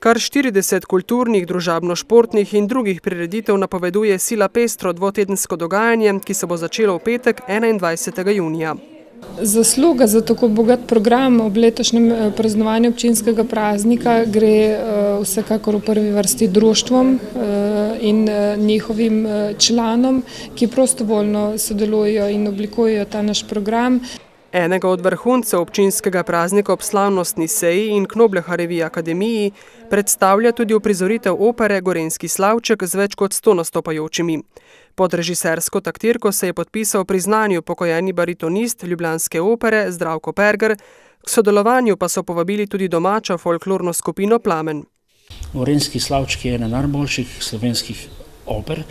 Kar 40 kulturnih, družabno-športnih in drugih prireditev napoveduje sila pestro dvotedensko dogajanje, ki se bo začelo v petek 21. junija. Zasluga za tako bogat program ob letošnjem praznovanju občinskega praznika gre vsekakor v prvi vrsti društvom in njihovim članom, ki prostovoljno sodelujejo in oblikujejo ta naš program. Enega od vrhuncev občinskega praznika ob slavnostni seji in Knobleharjevi akademiji predstavlja tudi uprizoritev opere Gorenjski slavček z več kot 100 nastopajočimi. Pod režisersko taktirko se je podpisal priznanju pokojeni baritonist ljubljanske opere Zdravko Perger, k sodelovanju pa so povabili tudi domačo folklorno skupino Plamen. Gorenjski slavček je ena najboljših slovenskih oper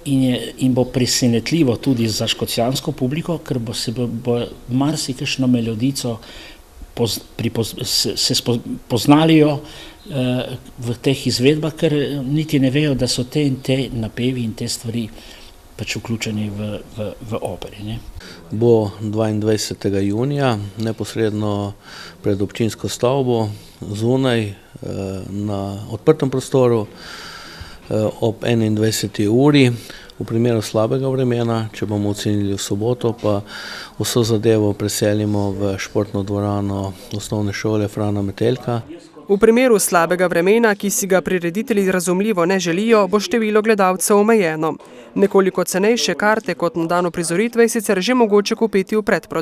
in bo presenetljivo tudi za škocjansko publiko, ker bo marsikakšno melodico poznalijo v teh izvedbah, ker niti ne vejo, da so te napevi in te stvari pač vključeni v operi. Ne? Bo 22. junija, neposredno pred občinsko stavbo, zunaj na odprtem prostoru, ob 21. uri. V primeru slabega vremena, če bomo ocenili v soboto, pa vso zadevo preselimo v športno dvorano osnovne šole Frana Metelka. V primeru slabega vremena, ki si ga prireditelji razumljivo ne želijo, bo število gledalcev omejeno. Nekoliko cenejše karte kot na dan uprizoritve je sicer že mogoče kupiti v predprodaji.